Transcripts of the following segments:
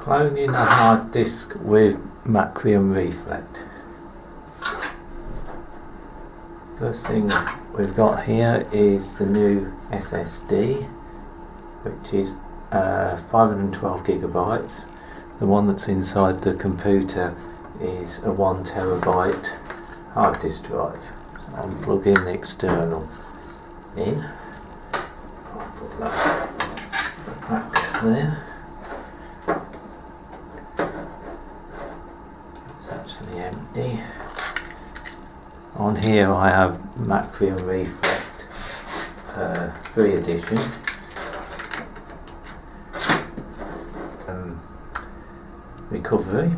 Cloning a hard disk with Macrium Reflect. First thing we've got here is the new SSD, which is 512 gigabytes. The one that's inside the computer is a 1 terabyte hard disk drive. So I'll plug in the external in. I'll put that back there. It's actually empty. On here I have Macrium Reflect 3 edition. Recovery.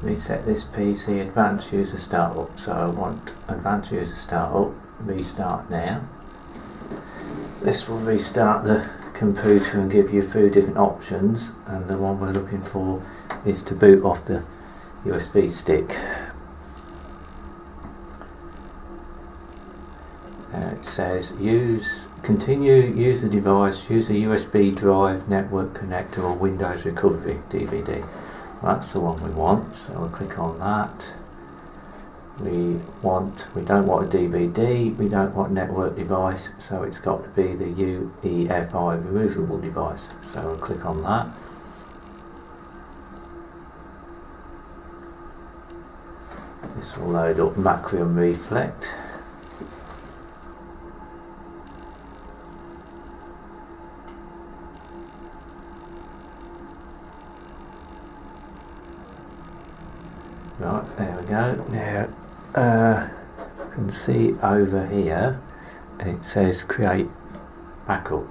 Reset this PC advanced user startup. So I want advanced user startup, restart now. This will restart the computer and give you 3 different options, and the one we're looking for is to boot off the USB stick. It says use the device, use a USB drive, network connector or Windows recovery DVD. That's the one we want, so we'll click on that. We don't want a DVD, we don't want network device, so it's got to be the UEFI removable device. So we'll click on that. This will load up Macrium Reflect. Right, there we go. Now, you can see over here it says create backup.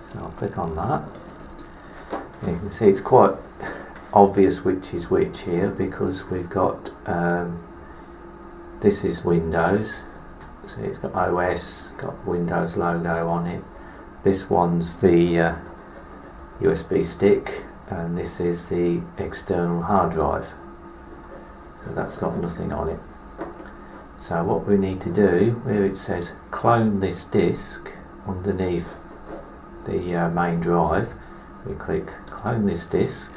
So I'll click on that. You can see it's quite obvious which is which here, because we've got this is Windows. See, it's got OS, got Windows logo on it. This one's the USB stick, and this is the external hard drive. So that's got nothing on it. So what we need to do, where it says clone this disk underneath the main drive, we click clone this disk,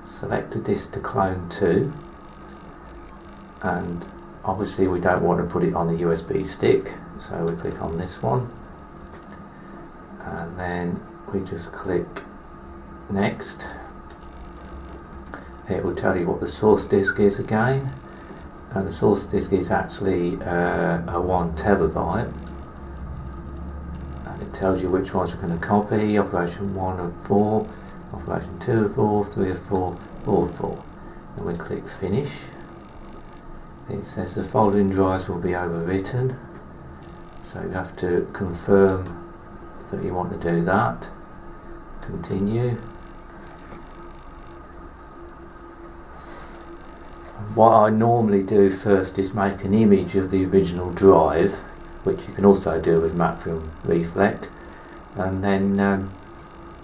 select a disk to clone to, and obviously we don't want to put it on the USB stick, so we click on this one, and then we just click next. It will tell you what the source disk is again, and the source disk is actually a 1 terabyte, and it tells you which ones we're going to copy: operation 1 of 4, operation 2 of 4, 3 of 4, 4 of 4. And we click finish. It says the following drives will be overwritten, so you have to confirm that you want to do that. Continue. What I normally do first is make an image of the original drive, which you can also do with Macrium Reflect, and then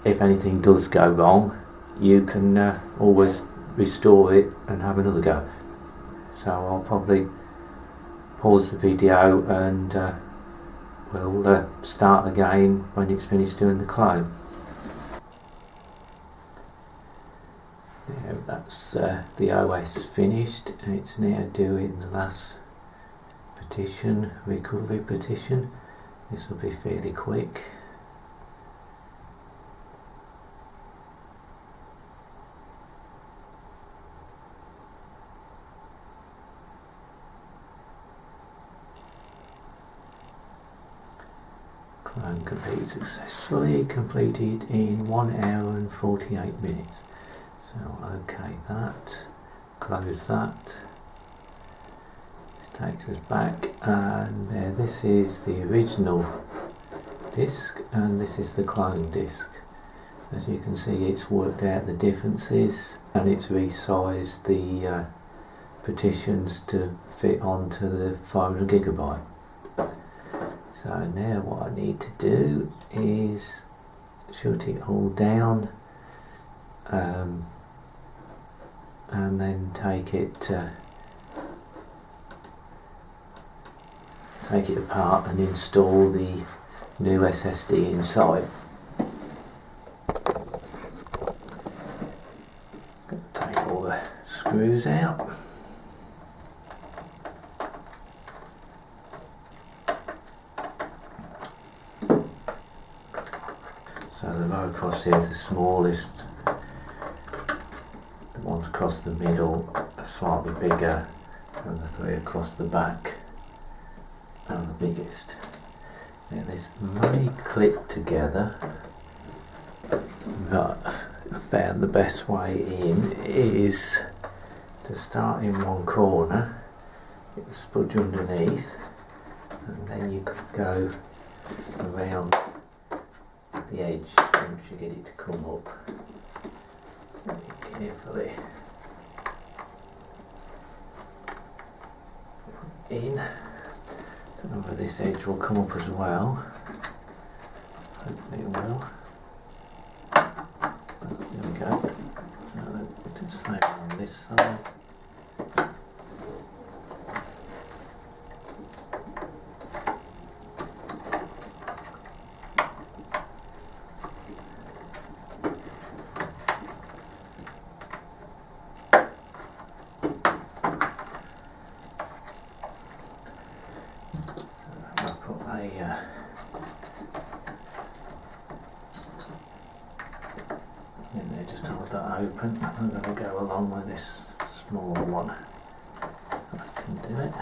if anything does go wrong, you can always restore it and have another go. So I'll probably pause the video and we'll start again when it's finished doing the clone. That's the OS finished. It's now doing the last partition, recovery partition. This will be fairly quick. Clone complete successfully, completed in 1 hour and 48 minutes. So OK that, close that. This takes us back, and this is the original disk and this is the clone disk. As you can see, it's worked out the differences and it's resized the partitions to fit onto the 500 gigabyte. So now what I need to do is shut it all down, and then take it apart and install the new SSD inside. screws out. So the row across here is the smallest. The ones across the middle are slightly bigger, and the three across the back are the biggest. Now this may clip together, but I found the best way in is to start in one corner, get the spudge underneath, and then you could go around the edge once you get it to come up. Very carefully in. Don't know whether this edge will come up as well. Hopefully it will. There we go. So we'll just lay it on this side. In there, just hold that open. I'm going to go along with this smaller one. I can do it.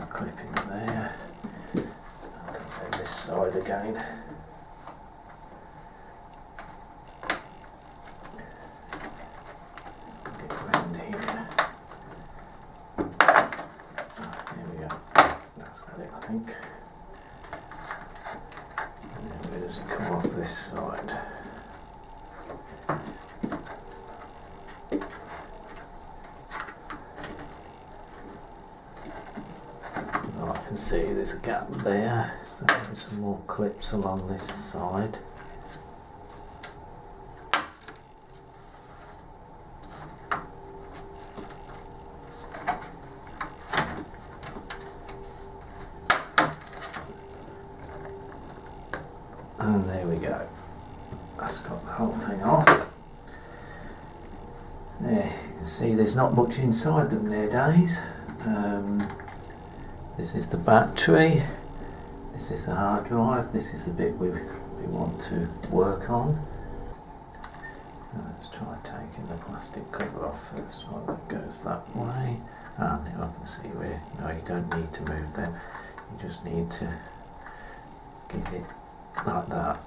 Clip in there. I'll go this side again. Get round here. There we go. That's got it, I think. And then where does it come off this side? I can see there's a gap there, so there's some more clips along this side. And there we go. That's got the whole thing off. There, you can see there's not much inside them nowadays. This is the battery, this is the hard drive, this is the bit we want to work on. Let's try taking the plastic cover off first while that goes that way. Now I can see where, no, you don't need to move them, you just need to get it like that.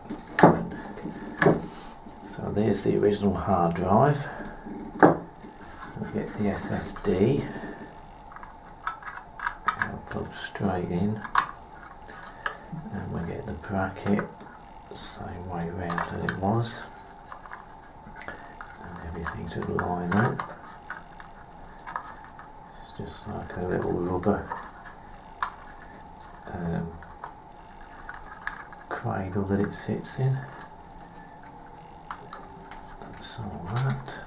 So there's the original hard drive. We'll get the SSD. Plug straight in, and we get the bracket the same way round as it was, and everything should line up. It's just like a little rubber cradle that it sits in. That's all that.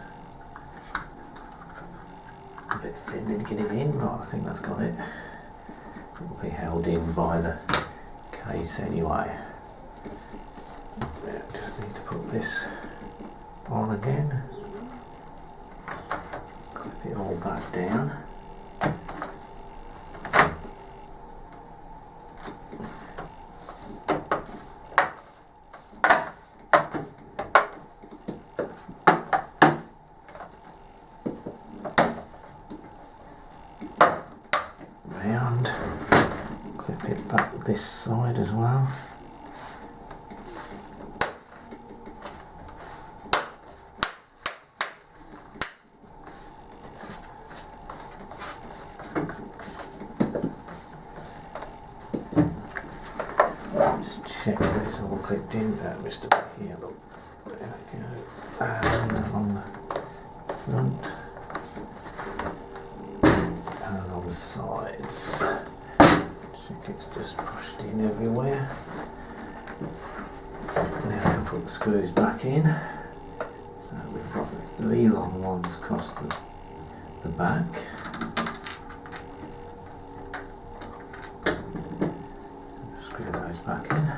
A bit thin to get it in, but I think that's got it. It will be held in by the case anyway. Just need to put this on again. Clip it all back down. Round. Clip it back this side as well. check that it's all clipped in. Mr. Back here, look. There we go. And on the front and on the sides. Check it's just pushed in everywhere. Now I can put the screws back in. So we've got the 3 long ones across the back. Screw those back in.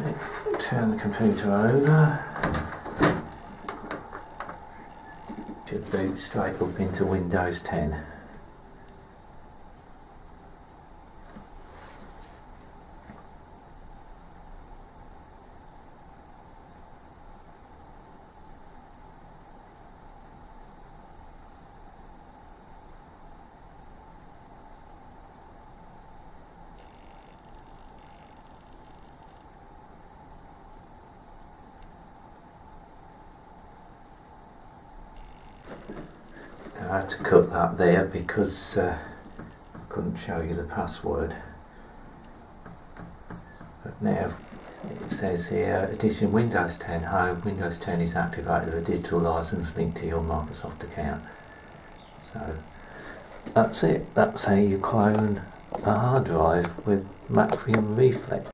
Okay, turn the computer over. Should boot straight up into Windows 10. I had to cut that there because I couldn't show you the password. But now it says here, addition Windows 10 Home, Windows 10 is activated with a digital license linked to your Microsoft account. So that's it. That's how you clone a hard drive with Macrium Reflect.